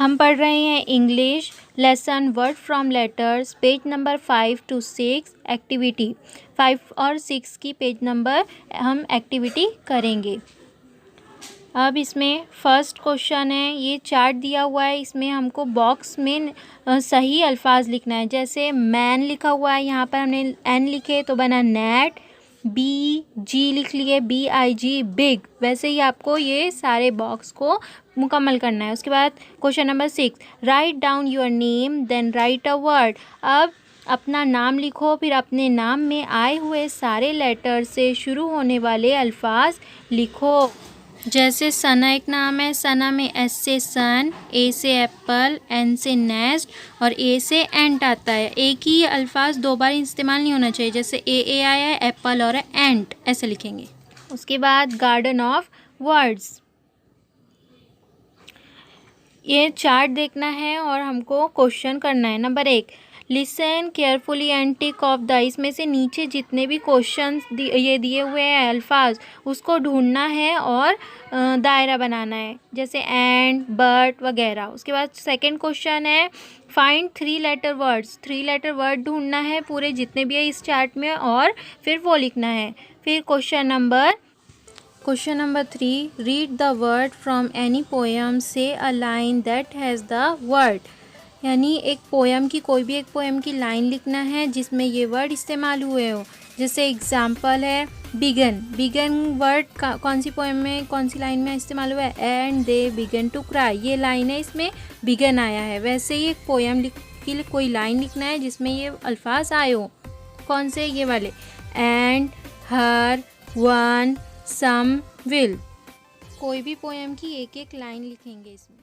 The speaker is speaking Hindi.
हम पढ़ रहे हैं English lesson word from letters page number 5 to 6 activity 5 और 6 की पेज नंबर हम एक्टिविटी करेंगे। अब इसमें फर्स्ट क्वेश्चन है, ये चार्ट दिया हुआ है, इसमें हमको बॉक्स में सही अल्फाज लिखना है। जैसे मैन लिखा हुआ है, यहाँ पर हमने एन लिखे तो बना नेट, बी जी लिख लिए BIG बिग। वैसे ही आपको ये सारे बॉक्स को मुकम्मल करना है। उसके बाद question number 6, write down your name then write a word. अब अपना नाम लिखो, फिर अपने नाम में आए हुए सारे लेटर से शुरू होने वाले अल्फाज लिखो। जैसे सना एक नाम है, सना में S से सन, A से एप्पल, N से नेस्ट और A से एंट आता है। एक ही अल्फाज दो बार इस्तेमाल नहीं होना चाहिए। जैसे A आया है एप्पल और एंट, ऐसे लिखेंगे। उसके बाद गार्डन ऑफ वर्ड्स, ये चार्ट देखना है और हमको क्वेश्चन करना है। Number 1, listen carefully and tick of the. इसमें से नीचे जितने भी क्वेश्चन ये दिए हुए हैं अल्फाज, उसको ढूंढना है और दायरा बनाना है, जैसे एंड, बट वगैरह। उसके बाद सेकंड क्वेश्चन है, find 3 letter words. 3 letter word ढूंढना है पूरे जितने भी है इस चार्ट में और फिर वो लिखना है। फिर question number 3, read the word from any poem, say a line that has the word. यानी एक पोएम की, कोई भी एक पोएम की लाइन लिखना है जिसमें ये वर्ड इस्तेमाल हुए हो। जैसे एग्जाम्पल है बिगन। बिगन वर्ड कौन सी पोएम में, कौन सी लाइन में इस्तेमाल हुआ है? And they began to cry, ये लाइन है, इसमें बिगन आया है। वैसे ही एक पोएम की कोई लाइन लिखना है जिसमें ये अल्फाज आए हो। कौन से? ये वाले, and, her, one, some, will. कोई भी पोएम की एक एक लाइन लिखेंगे इसमें।